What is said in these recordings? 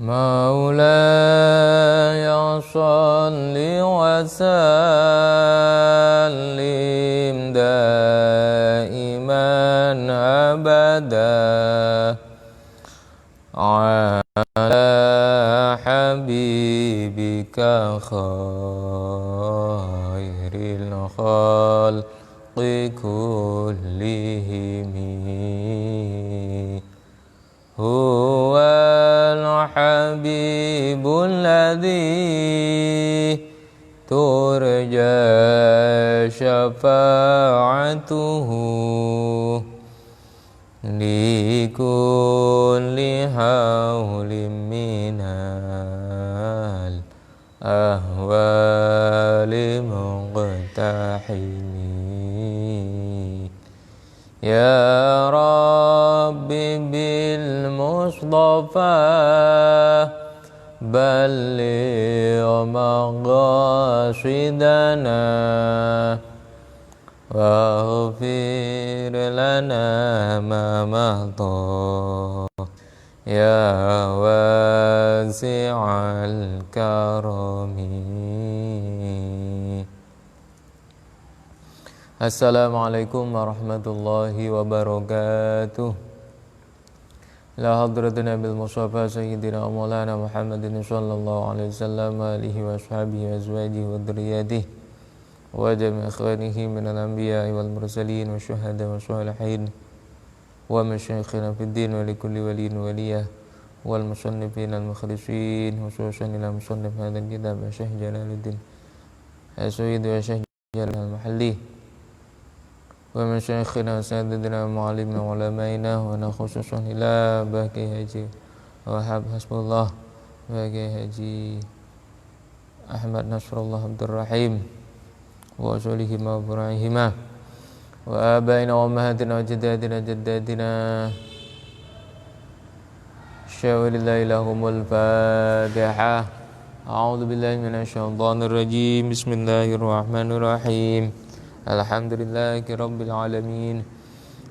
مولاي صل وسلم دائما أبدا على حبيبك خير الخلق كلهم هو الحبيب الذي ترجى شفاعته لكل حول من الأهوال مقتحم يا رب بالمصطفى بلغ مقاصدنا واغفر لنا ما مضى يا واسع الكرم. Assalamualaikum warahmatullahi wabarakatuh. La hadratina bil mustafa sayyidina maulana Muhammadin sallallahu alaihi wasallam alihi wa ashabihi wa azwajihi wa dzurriyyatihi wa jami' ikhwanihi minal anbiya'i wal mursalin wa syuhada wa sholihin wa masyayikhina fid din wa likulli waliyin waliyah wal musannifin al mukhlisin khususan ila musannif hadzal kitab Syekh Jalaluddin As-Suyuti wa Syekh Jalal al-Mahalli wa masyayikhina sayyidina mu'allimina wa ulamaina wa nakhususan ila baqi haji wahab hasbullah baqi haji Ahmad Nasrullah Abdur Rahim wa usulihim wa bura'ihima wa abaina wa ummahatina wa jaddatina syawalillahi lahumul fatihah. A'udzu billahi minasyaitonir rajim. Bismillahirrahmanirrahim. Alhamdulillahi rabbil alamin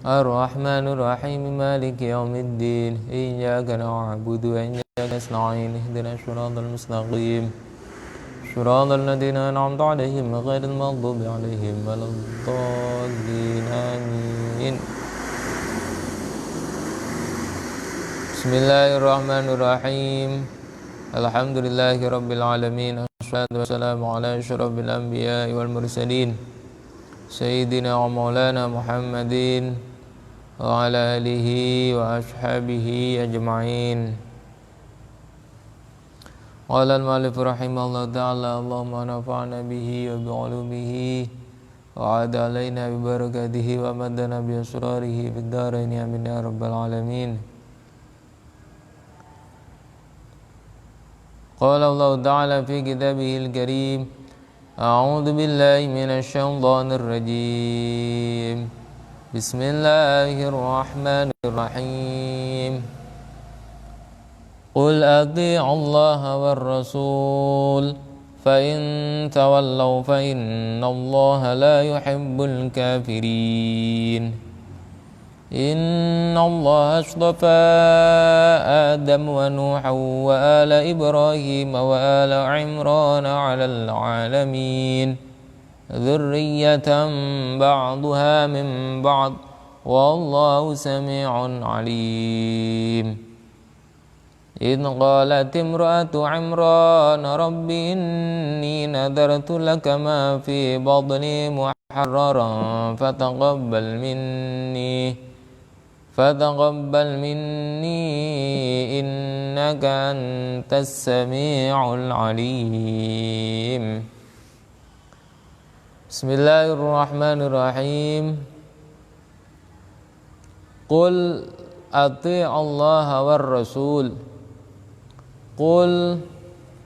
Ar-Rahmanir Rahim Maliki yaumiddin Iyyaka na'budu wa iyyaka nasta'in Ihdinas siratal mustaqim Siratal ladzina an'amta 'alaihim ghairil maghdubi 'alaihim waladdallin amin. Bismillahirrahmanirrahim. Alhamdulillahi rabbil alamin Wassalatu wassalamu ala asyrafil anbiya'i wal mursalin Sayyidina wa maulana Muhammadin wa ala alihi wa ashabihi ajma'in. Qala al-mu'allif rahimahullah ta'ala Allahumma nafa'na bihi wa bi'ulumihi wa ada alaina bi barakatihi wa madana bi asrarihi fid dharain amin ya rabbal alamin. Qala Allah ta'ala fi kitabihil karim A'udzu billahi minasy syaithanir rajim. Bismillahirrahmanirrahim. Qul athi'u Allaha war rasul fa in tawallaw fa innallaha la yuhibbul kafirin. Inna Allah astafa Adam wa Nuha wa ala Ibrahim wa ala Imran ala al-alamin Dhurriyatan ba'duha min ba'd Wallahu sami'un alim. Idh qalat imra'atu Imran Rabbi inni nadartu laka ma fi badni muharraran fataqabbal minni innaka antas sami'ul alim. Bismillahirrahmanirrahim. Qul ati'u Allah war rasul. Qul,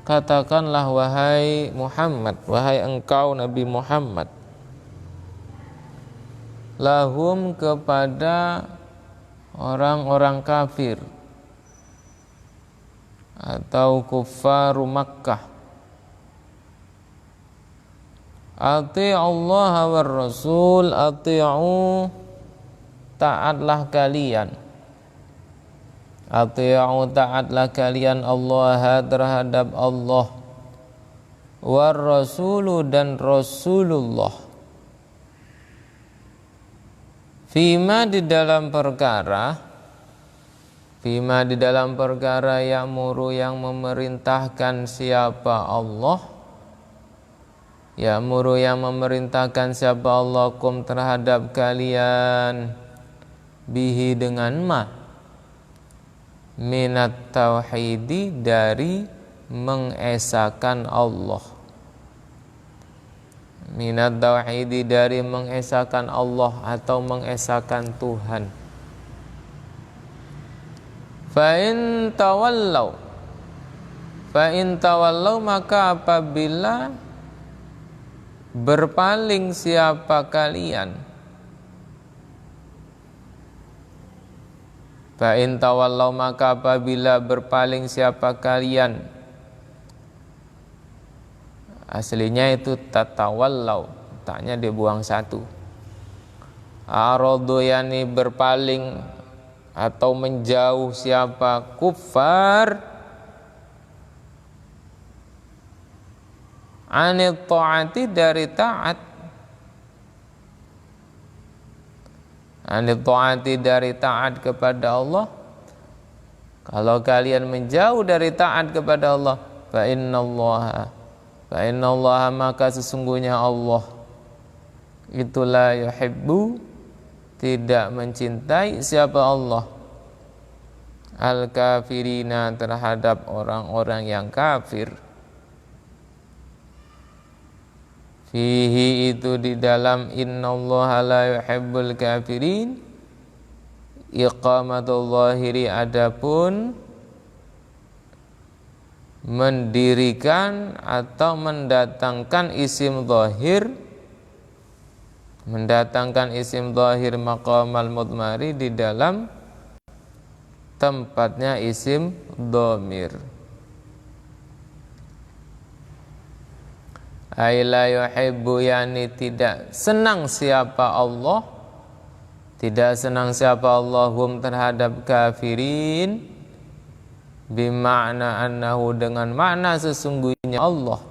katakanlah wahai Muhammad, wahai engkau Nabi Muhammad, lahum kepada orang-orang kafir atau kuffaru Makkah, ati'u Allah war rasul, ati'u taatlah kalian Ati'u taatlah kalian Allah terhadap Allah, war rasulu dan Rasulullah, fima di dalam perkara ya'muru yang memerintahkan siapa Allah, ya'muru yang memerintahkan siapa Allah kum terhadap kalian, bihi dengan ma, minat tauhidi dari mengesahkan Allah, minat tauhidi dari mengesahkan Allah atau mengesahkan Tuhan. Fa in tawallau maka apabila berpaling siapa kalian, fa in tawallau maka apabila berpaling siapa kalian, aslinya itu tatawallau, taknya dibuang satu. Aradu yani berpaling atau menjauh siapa kufar, anit ta'ati dari taat, anit ta'ati dari taat kepada Allah. Kalau kalian menjauh dari taat kepada Allah, fa innallaha maka sesungguhnya Allah itulah yuhibbu tidak mencintai siapa Allah, al-kafirina terhadap orang-orang yang kafir. Fihi itu di dalam innallaha la yuhibbul kafirin, iqamatul zahiri adapun mendirikan atau mendatangkan isim zahir, mendatangkan isim zahir maqamal mudmari di dalam tempatnya isim dhamir. Ay la yuhibbu yani tidak senang siapa Allah, tidak senang siapa Allah hum terhadap kafirin, bima'na annahu dengan makna sesungguhnya Allah,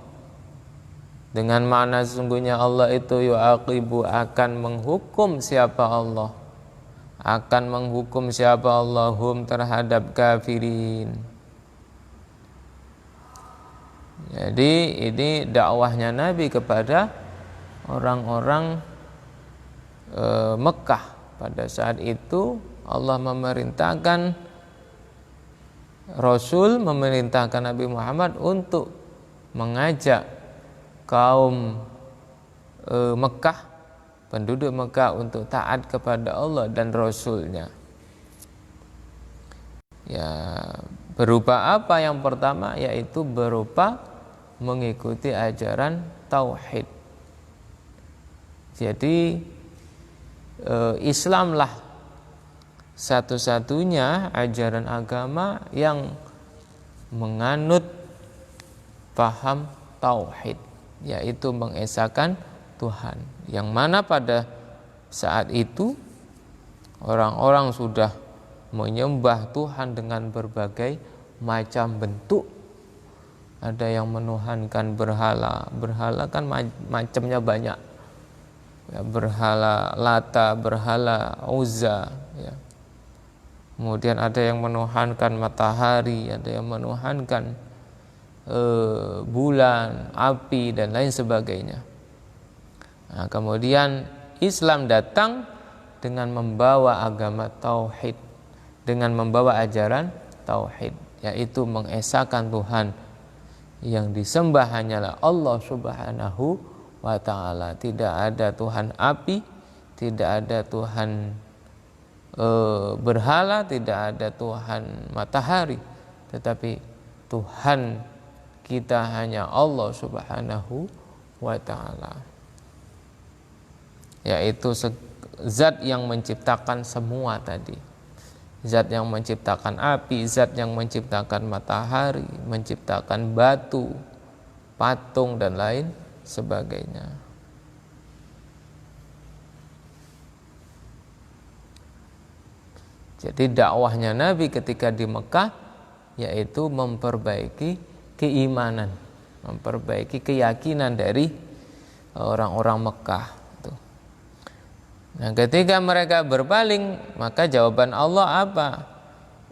dengan makna sesungguhnya Allah itu yu'aqibu akan menghukum siapa Allah, akan menghukum siapa Allah hum terhadap kafirin. Jadi ini dakwahnya Nabi kepada orang-orang Mekah. Pada saat itu Allah memerintahkan Rasul, memerintahkan Nabi Muhammad untuk mengajak kaum Mekah, penduduk Mekah untuk taat kepada Allah dan Rasulnya. Ya, berupa apa? Yang pertama yaitu berupa mengikuti ajaran tauhid. Jadi Islamlah satu-satunya ajaran agama yang menganut paham tauhid, yaitu mengesahkan Tuhan, yang mana pada saat itu orang-orang sudah menyembah Tuhan dengan berbagai macam bentuk. Ada yang menuhankan berhala, berhala kan macamnya banyak ya, berhala Lata, berhala Uzza ya. Kemudian ada yang menuhankan matahari, ada yang menuhankan bulan, api dan lain sebagainya. Nah, kemudian Islam datang dengan membawa agama tauhid, dengan membawa ajaran tauhid, yaitu mengesahkan Tuhan, yang disembah hanyalah Allah Subhanahu wa ta'ala. Tidak ada Tuhan api, tidak ada Tuhan berhala, tidak ada Tuhan matahari, tetapi Tuhan kita hanya Allah Subhanahu wa ta'ala, yaitu zat yang menciptakan semua tadi, zat yang menciptakan api, zat yang menciptakan matahari, menciptakan batu, patung dan lain sebagainya. Jadi dakwahnya Nabi ketika di Mekah yaitu memperbaiki keimanan, memperbaiki keyakinan dari orang-orang Mekah. Tuh. Nah, ketika mereka berpaling, maka jawaban Allah apa?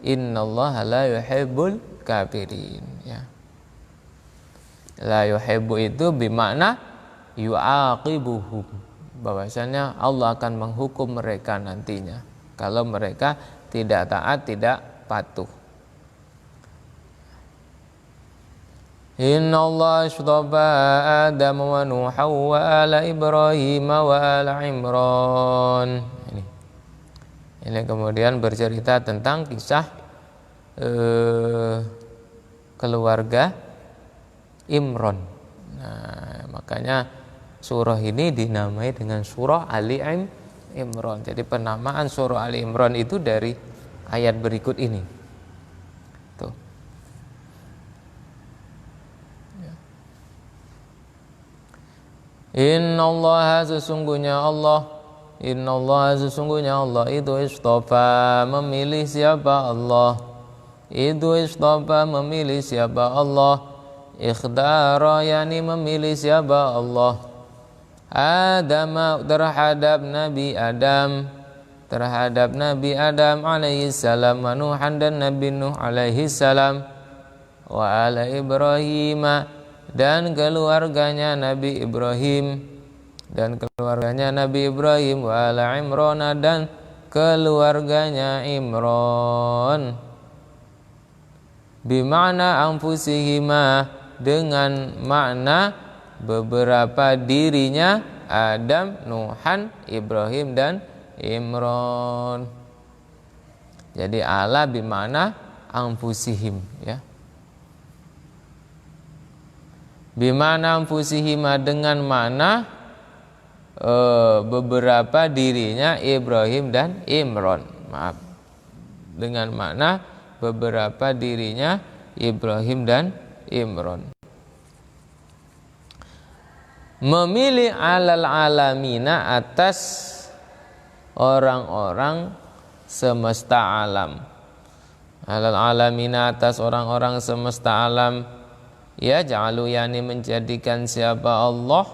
Innallaha la yuhibbul kafirin. Ya. La yuhibbu itu bermakna yu'aqibuhum, bahwasanya Allah akan menghukum mereka nantinya kalau mereka tidak taat, tidak patuh. Inna Allah astafa Adam wa Nuha wa ala Ibrahim wa ala Imran. Ini kemudian bercerita tentang kisah keluarga Imran. Nah, makanya surah ini dinamai dengan surah Ali Imran. Jadi penamaan surah Ali Imran itu dari ayat berikut ini. Tuh. Ya. Innallaha sesungguhnya Allah itu istafa memilih siapa Allah. Itu istafa memilih siapa Allah. Ikhdara yani memilih siapa Allah. Adam terhadap Nabi Adam alaihi salam, wa Nuhan dan Nabi Nuh alaihi salam, wa ala Ibrahim dan keluarganya Nabi Ibrahim, wa ala Imran dan keluarganya Imran. Bimana anfusihima dengan makna beberapa dirinya Adam, Nuhan, Ibrahim dan Imran. Jadi ala bimana anfusihim, ya. Bimana anfusihima dengan mana beberapa dirinya Ibrahim dan Imran. Maaf. Dengan makna beberapa dirinya Ibrahim dan Imran. Memilih alal alamina atas orang-orang semesta alam. Alal alamina atas orang-orang semesta alam. Ya ja'alu yani menjadikan siapa Allah.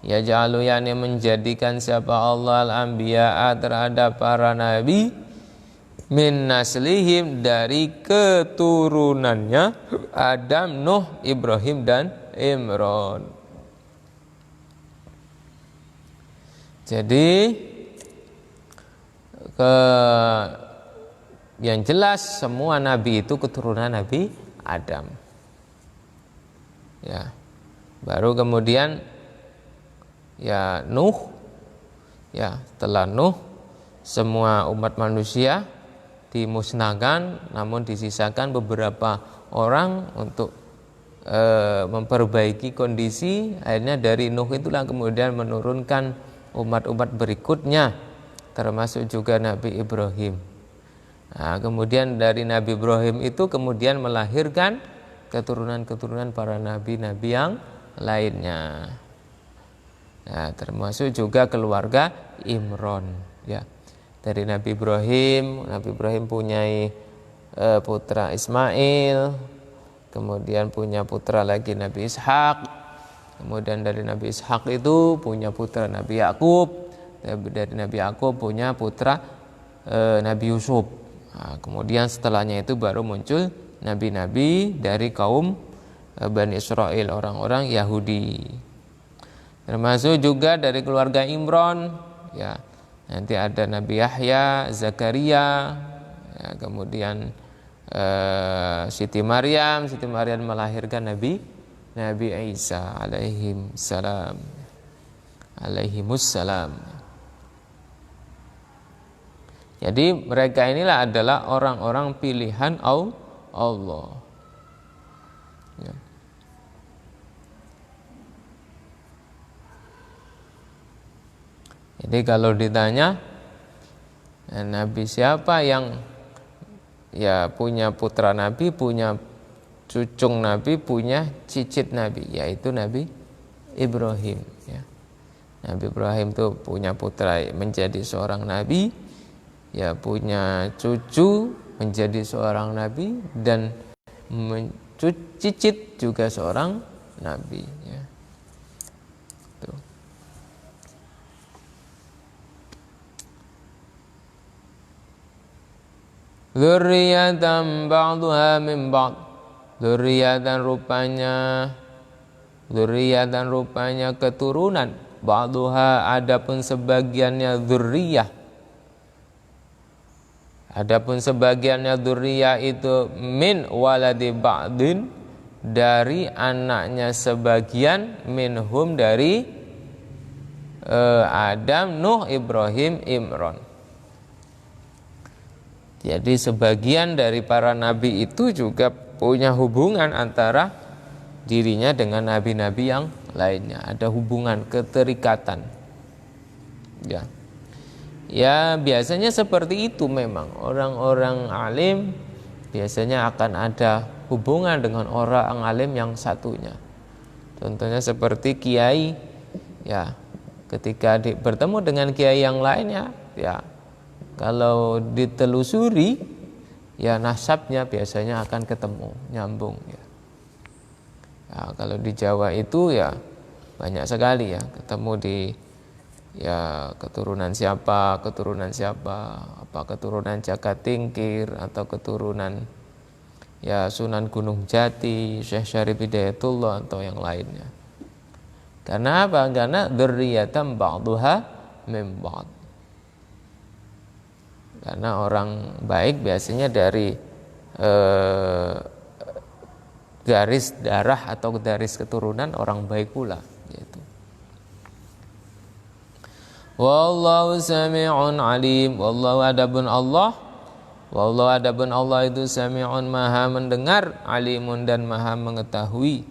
Ya ja'alu yani menjadikan siapa Allah al-anbiya'a terhadap para nabi. Min naslihim dari keturunannya Adam, Nuh, Ibrahim dan Imran. Jadi yang jelas semua nabi itu keturunan Nabi Adam. Ya. Baru kemudian ya Nuh. Ya, setelah Nuh semua umat manusia dimusnahkan, namun disisakan beberapa orang untuk memperbaiki kondisi. Akhirnya dari Nuh itulah kemudian menurunkan umat-umat berikutnya, termasuk juga Nabi Ibrahim. Nah, kemudian dari Nabi Ibrahim itu kemudian melahirkan keturunan-keturunan para nabi-nabi yang lainnya. Nah, termasuk juga keluarga Imran, ya. Dari Nabi Ibrahim punya putra Ismail, kemudian punya putra lagi Nabi Ishak. Kemudian dari Nabi Ishak itu punya putra Nabi Yakub, dari Nabi Yakub punya putra Nabi Yusuf. Nah, kemudian setelahnya itu baru muncul nabi-nabi dari kaum Bani Israel, orang-orang Yahudi. Termasuk juga dari keluarga Imran, ya. Nanti ada Nabi Yahya, Zakaria, ya, kemudian Siti Maryam melahirkan Nabi Isa alaihimussalam. Jadi mereka inilah adalah orang-orang pilihan Allah. Ya. Jadi kalau ditanya Nabi siapa yang ya punya putra Nabi, punya cucung Nabi, punya cicit Nabi, yaitu Nabi Ibrahim, ya. Nabi Ibrahim itu punya putra menjadi seorang Nabi, ya punya cucu menjadi seorang nabi dan cicit juga seorang nabi, ya. Tuh. Dzurriyyatan ba'duha min ba'd. Dzurriyyatan rupanya keturunan, ba'duha adapun sebagiannya dzurriyyah. Adapun sebagiannya dzurriyyah itu min waladi ba'din, dari anaknya sebagian, minhum dari Adam, Nuh, Ibrahim, Imran. Jadi sebagian dari para nabi itu juga punya hubungan antara dirinya dengan nabi-nabi yang lainnya. Ada hubungan keterikatan. Ya. Ya biasanya seperti itu memang. Orang-orang alim biasanya akan ada hubungan dengan orang alim yang satunya. Contohnya seperti kiai, ya ketika bertemu dengan kiai yang lainnya, ya kalau ditelusuri, ya nasabnya biasanya akan ketemu, nyambung, ya. Ya, kalau di Jawa itu ya banyak sekali ya ketemu di ya keturunan siapa, apa keturunan Jakatingkir atau keturunan ya Sunan Gunung Jati, Syekh Syarif Hidayatullah atau yang lainnya. Karena apa? Karena dzurriyyatan ba'duha min ba'd. Karena orang baik biasanya dari garis darah atau garis keturunan orang baik pula, gitu. Wallahu sami'un alim. Wallahu adabun Allah itu sami'un maha mendengar, alimun dan maha mengetahui.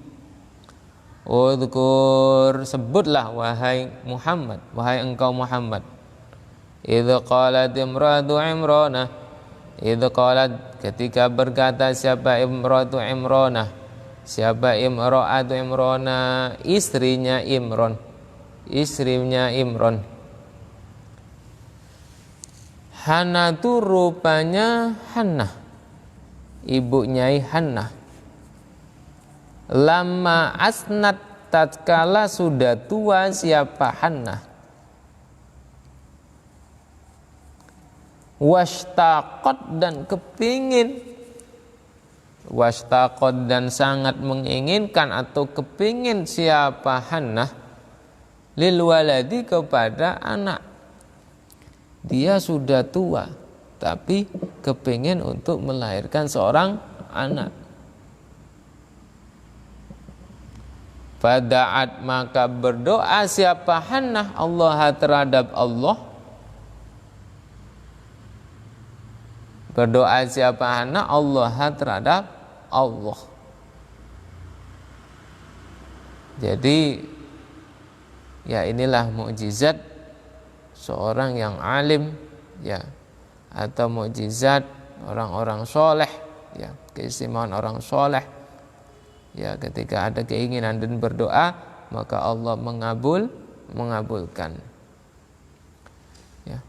Udhkur, sebutlah wahai Muhammad, wahai engkau Muhammad. Idza qalat imratu Imranah, idza qalat ketika berkata siapa imratu Imranah, siapa imra'atu Imranah, istrinya Imran, Hannah itu rupanya Hannah, ibu Nyai Hannah. Lama asnat, tatkala sudah tua siapa Hannah. Washtaqat dan kepingin, washtaqat dan sangat menginginkan atau kepingin siapa Hannah lil waladi kepada anak. Dia sudah tua tapi kepingin untuk melahirkan seorang anak. Fada'at maka berdoa siapa Hannah Allah terhadap Allah. Berdoa siapa Hannah Allah terhadap Allah. Jadi ya inilah mukjizat seorang yang alim, ya, atau mukjizat orang-orang soleh, ya, keistimewaan orang soleh, ya, ketika ada keinginan dan berdoa maka Allah mengabulkan. Ya.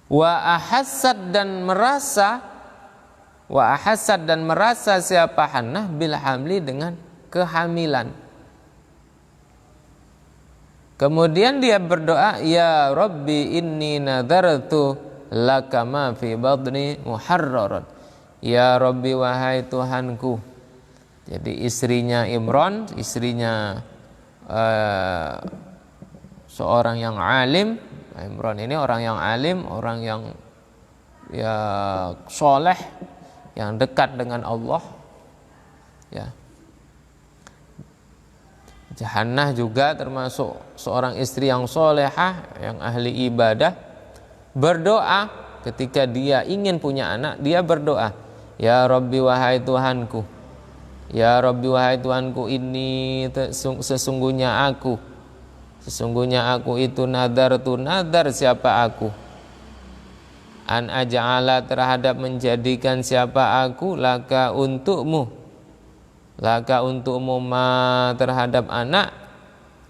Wa ahassad dan merasa siapa Hannah bil hamli dengan kehamilan. Kemudian dia berdoa, ya Rabbi inni nadartu laka ma fi batni muharraran. Ya Rabbi wahai Tuhanku. Jadi istrinya Imran, istrinya seorang yang alim. Imran ini orang yang alim, orang yang ya soleh, yang dekat dengan Allah, ya. Hannah juga termasuk seorang istri yang solehah, yang ahli ibadah. Berdoa ketika dia ingin punya anak, dia berdoa, ya Rabbi wahai Tuhanku, ya Rabbi wahai Tuhanku, ini sesungguhnya aku itu nadar siapa aku, an aja'ala terhadap menjadikan siapa aku, laka untukmu ma terhadap anak,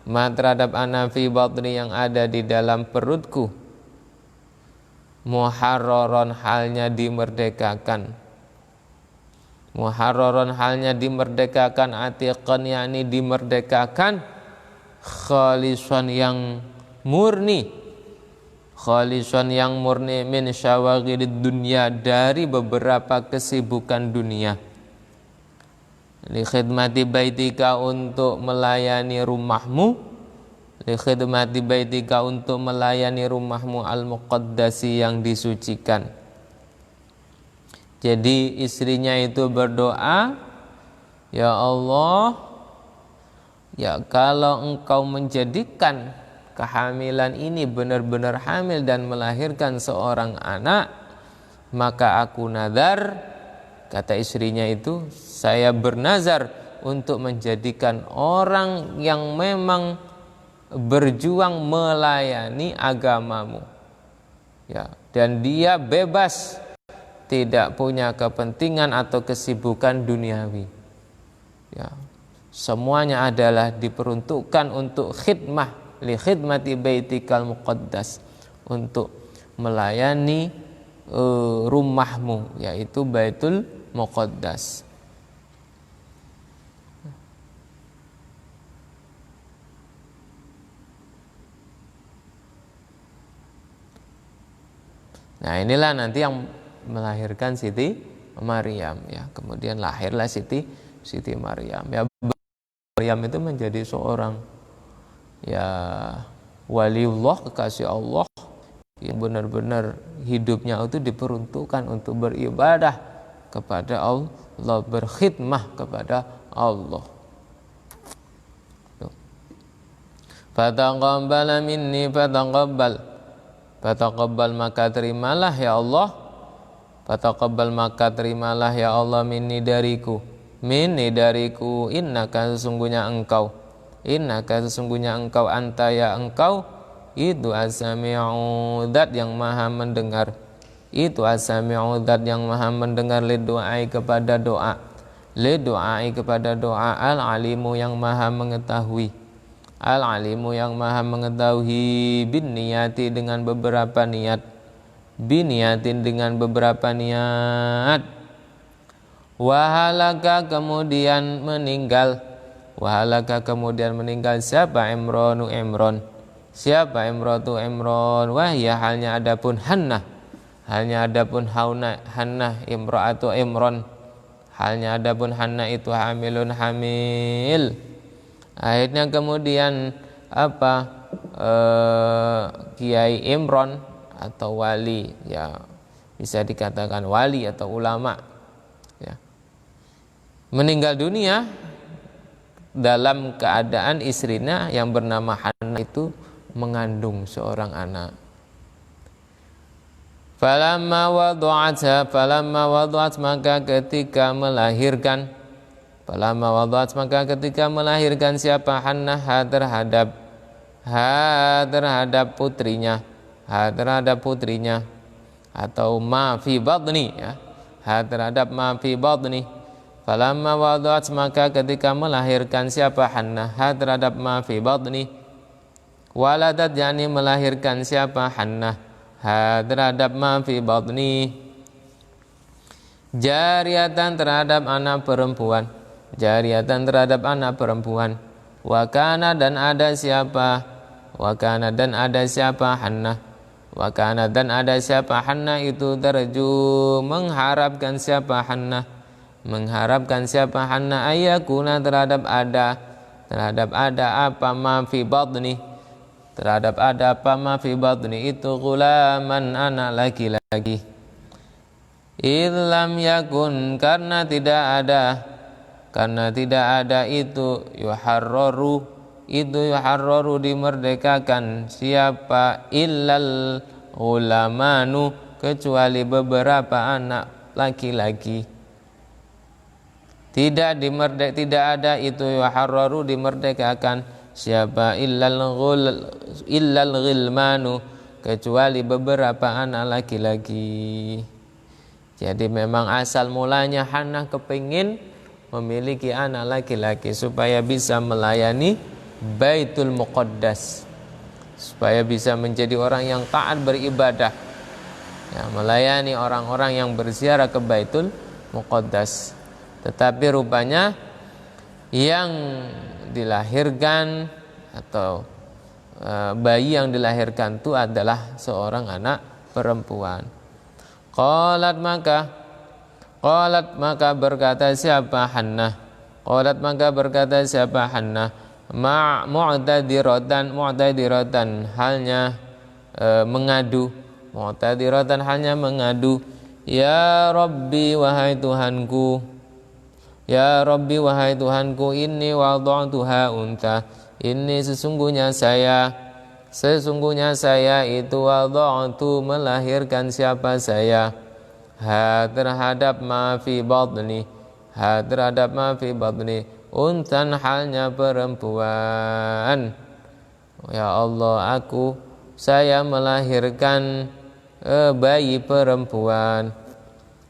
ma terhadap ana fi batni yang ada di dalam perutku, muharraron halnya dimerdekakan, muharraron halnya dimerdekakan, atiqan yakni dimerdekakan, khalisan yang murni, khalisan yang murni, min syawaghilid dunya dari beberapa kesibukan dunia, li khidmati baitika untuk melayani rumahmu, li khidmati baitika untuk melayani rumahmu al-muqaddasi yang disucikan. Jadi istrinya itu berdoa, ya Allah, ya kalau engkau menjadikan kehamilan ini benar-benar hamil dan melahirkan seorang anak, maka aku nazar, kata istrinya itu, saya bernazar untuk menjadikan orang yang memang berjuang melayani agamamu, ya, dan dia bebas, tidak punya kepentingan atau kesibukan duniawi, ya, semuanya adalah diperuntukkan untuk khidmah, li khidmati baitikal muqaddas, untuk melayani rumahmu, yaitu Baitul Muqaddas. Nah, inilah nanti yang melahirkan Siti Maryam, ya. Kemudian lahirlah Siti Maryam. Ya, Maryam itu menjadi seorang, ya, waliullah, kekasih Allah yang benar-benar hidupnya itu diperuntukkan untuk beribadah kepada Allah, berkhidmah kepada Allah. Fataqabbal minni, fataqabbal maka terimalah ya Allah, fataqabbal maka terimalah ya Allah, minni dariku, innaka sesungguhnya engkau, anta ya engkau, itu as-sami'u dzat yang maha mendengar, itu as-sami'u dzat yang maha mendengar, lidu'ai kepada doa, al-alimu yang maha mengetahui, al-alimu yang maha mengetahui, bin niyati dengan beberapa niat, biniyatin dengan beberapa niat, wahalaka kemudian meninggal, siapa Imron, siapa Imratu Imron, wahya halnya adapun Hannah, Hannah imra'atu Imron, halnya adapun Hannah itu hamilun hamil. Akhirnya kemudian Kiai Imron atau wali, ya bisa dikatakan wali atau ulama, ya, meninggal dunia dalam keadaan istrinya yang bernama Hannah itu mengandung seorang anak. Falamma wada'at maka ketika melahirkan siapa Hannah terhadap putrinya, atau ma fi batni, ya, terhadap ma fi batni. Falamma wada'at maka ketika melahirkan siapa Hannah terhadap ma fi batni, waladat yakni melahirkan siapa Hannah terhadap ma fi batni, jariyatan terhadap anak perempuan, wakana dan ada siapa Hannah, wakana dan ada siapa Hannah itu terju mengharapkan siapa Hannah ayakuna terhadap ada apa ma fi batni, terhadap ada apa ma fi batni itu gulaman anak laki-laki, illam yakun karena tidak ada itu yuharraru dimerdekakan siapa illal ulamanu kecuali beberapa anak laki-laki. Tidak ada itu yuharraru dimerdekakan siapa illal ghilmanu kecuali beberapa anak laki-laki. Jadi memang asal mulanya Hannah kepingin memiliki anak laki-laki supaya bisa melayani Baitul Muqaddas, supaya bisa menjadi orang yang taat beribadah, ya, melayani orang-orang yang berziarah ke Baitul Muqaddas. Tetapi rupanya yang dilahirkan atau bayi yang dilahirkan itu adalah seorang anak perempuan. Qalat maka berkata siapa Hannah? Qalat maka berkata siapa Hannah? Mu'tadiratan halnya mengadu. Mu'tadiratan halnya mengadu. Ya Rabbi wahai Tuhanku. Ya Rabbi wahai Tuhanku, inni wada'tuha untha. Ini sesungguhnya saya itu wada'tu melahirkan siapa saya. Terhadap ma fi batni. Terhadap ma fi batni. Unthan halnya perempuan. Ya Allah, saya melahirkan bayi perempuan.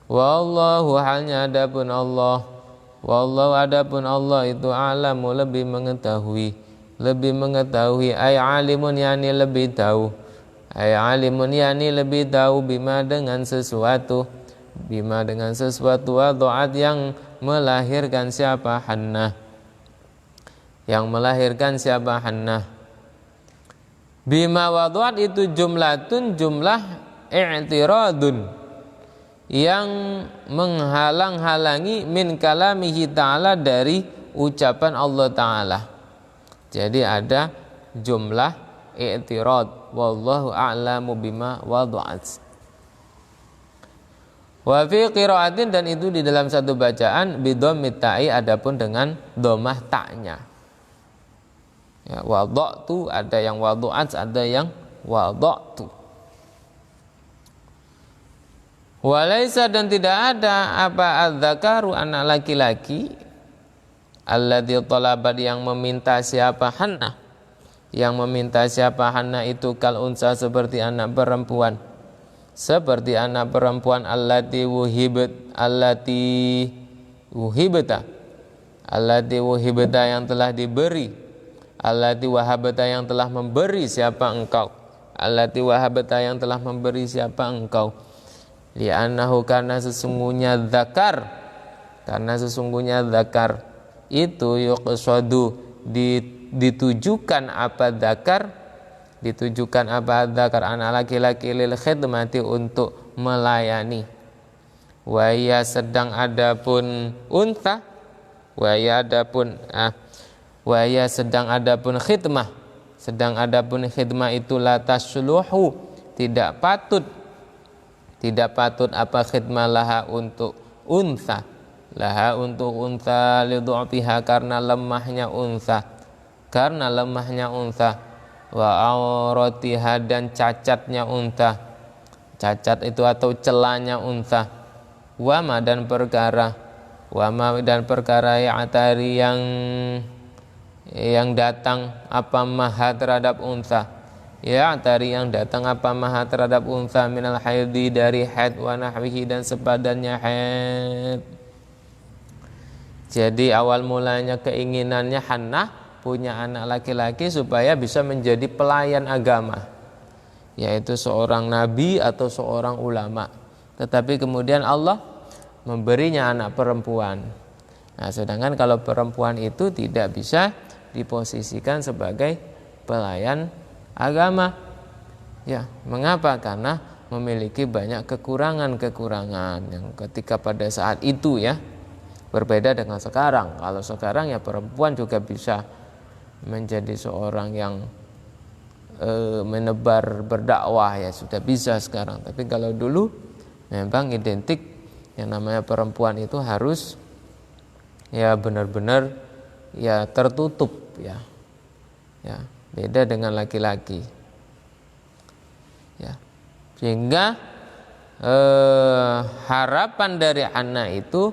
Wallahu halnya adapun Allah. Wallahu adapun Allah itu alamu lebih mengetahui ay alimun yani lebih tahu. Ay alimun yani lebih tahu bima dengan sesuatu wadu'at yang melahirkan siapa Hannah. Bima wadu'at itu jumlah i'tiradun, yang menghalang-halangi min kalamihi ta'ala, dari ucapan Allah Ta'ala. Jadi ada jumlah i'tirad, wallahu a'lamu bima wadu'at. Wa fi qiraatin, dan itu di dalam satu bacaan bidhammit ta'i, adapun dengan dhammah ta'nya. Ya, wada'tu, ada yang wadu'at, ada yang wada'tu. Walaisa, dan tidak ada apa adzakaru anak laki-laki, alladzi talabat yang meminta siapa Hannah, itu kal unsa seperti anak perempuan, allati wuhibta yang telah diberi, allati wahabta yang telah memberi siapa engkau, li'annahu karena sesungguhnya zakar itu yuqsadu ditujukan apa zakar anak laki-laki lil khidmati untuk melayani. Waya sedang adapun khidmah itu la tasluhu, tidak patut apa khidmah laha untuk unsa lidhu'fiha, karena lemahnya unsa wa auratiha, dan cacatnya unsa, cacat itu atau celanya unsa, wama dan perkara ya'tari yang datang apa maha terhadap unsa, ya'tari yang datang apa maha terhadap unsa minal haidi, dari haid, wa nahwihi dan sepadannya haid. Jadi awal mulanya keinginannya Hannah punya anak laki-laki supaya bisa menjadi pelayan agama, yaitu seorang nabi atau seorang ulama. Tetapi kemudian Allah memberinya anak perempuan. Nah, sedangkan kalau perempuan itu tidak bisa diposisikan sebagai pelayan agama. Ya, mengapa? Karena memiliki banyak kekurangan yang ketika pada saat itu ya berbeda dengan sekarang. Kalau sekarang ya perempuan juga bisa menjadi seorang yang menebar berdakwah, ya sudah bisa sekarang. Tapi kalau dulu memang identik yang namanya perempuan itu harus ya benar-benar ya tertutup ya beda dengan laki-laki ya, sehingga harapan dari anak itu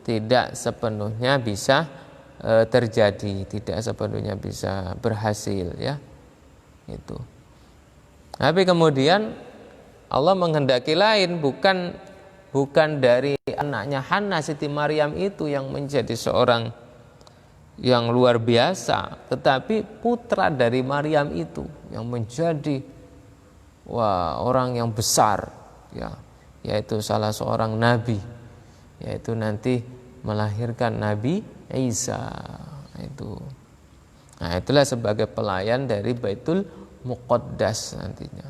tidak sepenuhnya bisa terjadi, tidak sepenuhnya bisa berhasil ya itu. Tapi kemudian Allah menghendaki lain, bukan dari anaknya Hannah Siti Maryam itu yang menjadi seorang yang luar biasa, tetapi putra dari Maryam itu yang menjadi orang yang besar, ya, yaitu salah seorang nabi, yaitu nanti melahirkan Nabi Isa itu. Nah, itulah sebagai pelayan dari Baitul Muqaddas nantinya.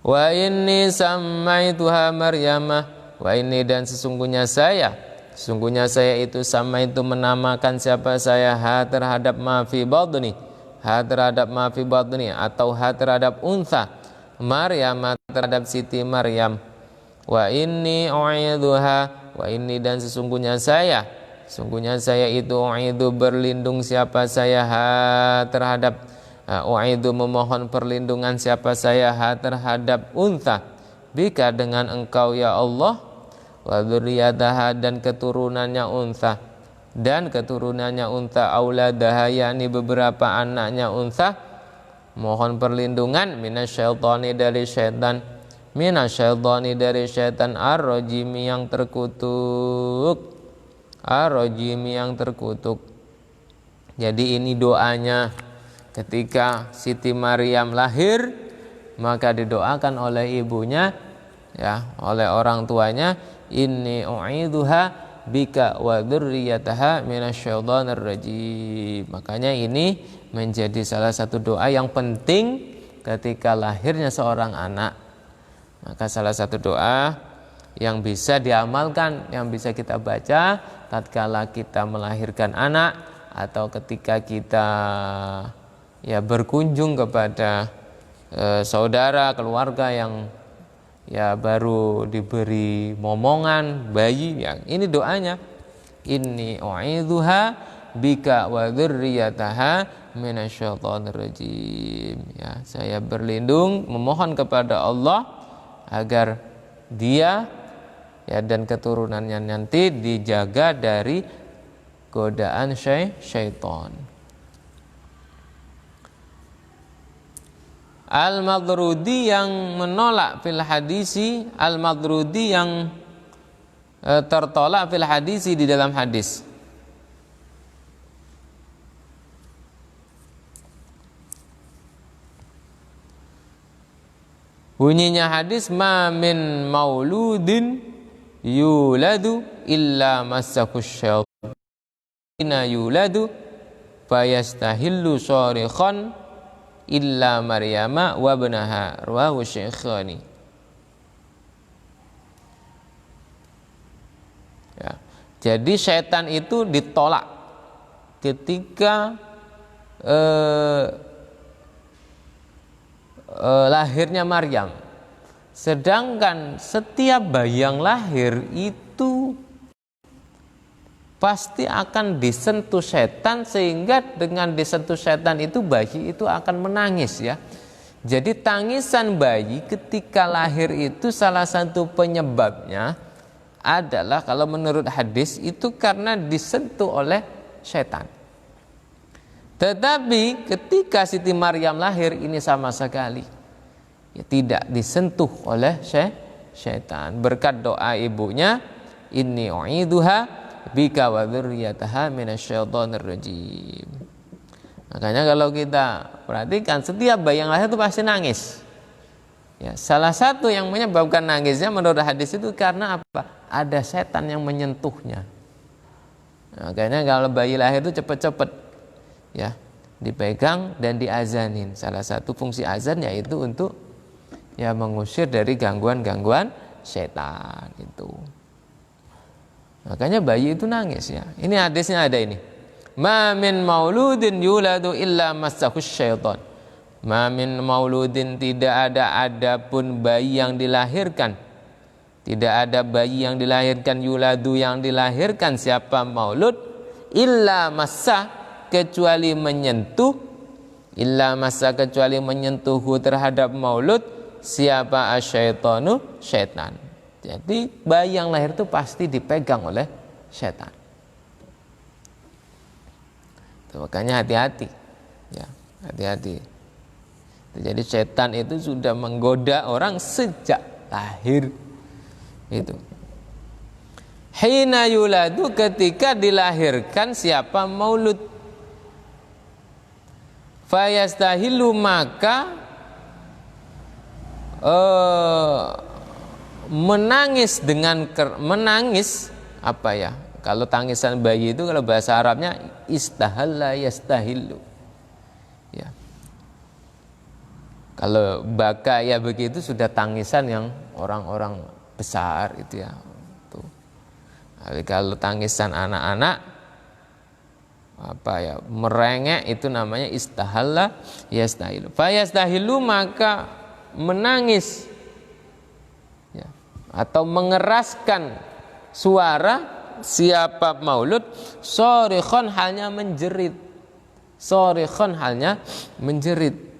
Wa inni sammaituha Maryamah, wa inni, dan sesungguhnya saya itu sama itu menamakan siapa saya, ha terhadap ma fi batni, atau ha terhadap untha Maryam, terhadap Siti Maryam. Wa inni u'idzuha, wa inni, dan sesungguhnya saya itu u'idzu berlindung siapa saya, ha terhadap u'idzu memohon perlindungan siapa saya, ha terhadap untha, bika dengan engkau ya Allah, wa dzurriyyataha, dan keturunannya untha, auladaha, yakni beberapa anaknya untha, mohon perlindungan minasyaitani, dari syaitan, ar-rajimi, yang terkutuk. Jadi ini doanya ketika Siti Maryam lahir, maka didoakan oleh ibunya, ya, oleh orang tuanya, inni u'idzuha bika wa dzurriyyataha minasyaitonir rajim. Makanya ini menjadi salah satu doa yang penting ketika lahirnya seorang anak. Maka salah satu doa yang bisa diamalkan, yang bisa kita baca tatkala kita melahirkan anak, atau ketika kita berkunjung kepada saudara, keluarga yang baru diberi momongan bayi, ini doanya, inni u'idzuha bika wa dzurriyyataha minasyaitonir rajim. Saya berlindung, memohon kepada Allah agar dia dan keturunannya nanti dijaga dari godaan syaitan. Al-Madrudi yang menolak fil hadisi, Al-Madrudi yang tertolak fil hadisi, di dalam hadis. Bunyinya hadis, ma min mauludin yuladu illa massakus syaitan yuladu fayastahillu sharikhan illa Maryama wa ibnaha, rawahu Syaikhani. Jadi syaitan itu ditolak ketika lahirnya Maryam. Sedangkan setiap bayi yang lahir itu pasti akan disentuh setan, sehingga dengan disentuh setan itu bayi itu akan menangis, ya. Jadi tangisan bayi ketika lahir itu salah satu penyebabnya adalah, kalau menurut hadis, itu karena disentuh oleh setan. Tetapi ketika Siti Maryam lahir ini sama sekali tidak disentuh oleh setan, berkat doa ibunya, inni u'idzuha bika wa dzurriyyataha minasyaitonir rajim. Makanya kalau kita perhatikan, setiap bayi yang lahir itu pasti nangis. Salah satu yang menyebabkan nangisnya menurut hadis itu karena apa? Ada setan yang menyentuhnya. Makanya kalau bayi lahir itu cepat-cepat dipegang dan diazanin. Salah satu fungsi azan yaitu untuk mengusir dari gangguan-gangguan setan itu. Makanya bayi itu nangis, ya. Ini hadisnya ada ini. Ma min mauludin yuladu illa massahus syaitan. Ma min mauludin, tidak ada pun bayi yang dilahirkan. Tidak ada bayi yang dilahirkan, yuladu yang dilahirkan siapa maulud, illa massa, kecuali menyentuh, terhadap maulud siapa asyaitanu, syaitan. Jadi bayi yang lahir itu pasti dipegang oleh setan. Makanya hati-hati, hati-hati. Jadi setan itu sudah menggoda orang sejak lahir itu. Hina yuladu, ketika dilahirkan siapa maulud. Fayastahilu, maka menangis dengan menangis apa ya? Kalau tangisan bayi itu kalau bahasa Arabnya istahalla yastahilu. Ya. Kalau baka ya begitu sudah tangisan yang orang-orang besar itu ya. Tuh. Tapi kalau tangisan anak-anak apa ya, merengek, itu namanya istahalla yastahilu. Fa yastahilu, maka menangis ya, atau mengeraskan suara siapa maulud, shorikhon, halnya menjerit. Shorikhon, halnya menjerit.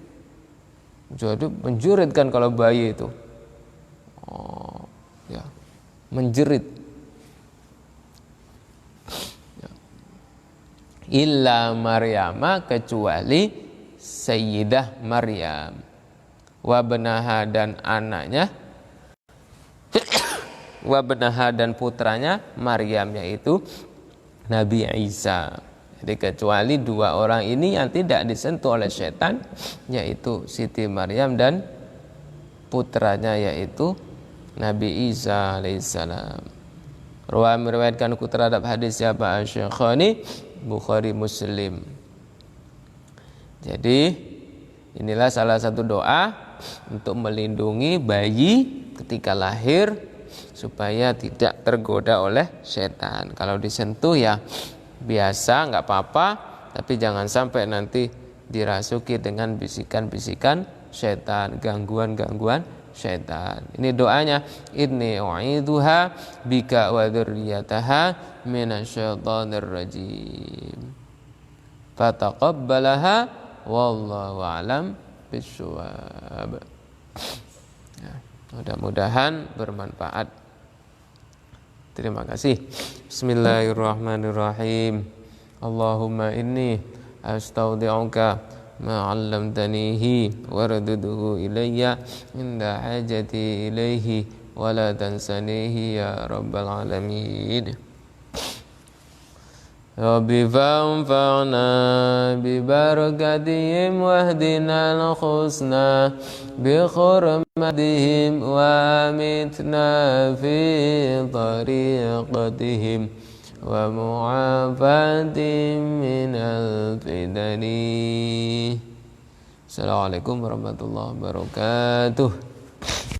Jadi menjerit kan kalau bayi itu. Ya, menjerit. Ya. Illa Maryama, kecuali Sayyidah Maryam, wabnaha, dan anaknya, wabnaha, dan putranya Maryam, yaitu Nabi Isa. Jadi kecuali dua orang ini yang tidak disentuh oleh setan, yaitu Siti Maryam dan putranya yaitu Nabi Isa alaihissalam. Rawi meriwayatkan terhadap hadis siapa? Asy-Syaikhaini, Bukhari, Muslim. Jadi inilah salah satu doa untuk melindungi bayi ketika lahir supaya tidak tergoda oleh setan. Kalau disentuh ya biasa, nggak apa-apa, tapi jangan sampai nanti dirasuki dengan bisikan-bisikan setan, gangguan-gangguan setan. Ini doanya, inni u'idzuha bika wa dzurriyyataha minasyaitonir rajim. Fataqabbalaha wallahu a'lam bishawab. Ya, mudah-mudahan bermanfaat. Terima kasih. Bismillahirrahmanirrahim. Allahumma inni astaudi'uka ma 'allamtanihi warduduhu ilayya inda hajati ilaihi wa la tansanihi ya rabbal alamin. Rabbi fanfa'na bi barakatihim wahdina al-husna bi hurmatihim wa amitna fi tariqatihim wa mu'afatihim minal fitani. Assalamualaikum warahmatullahi wabarakatuh.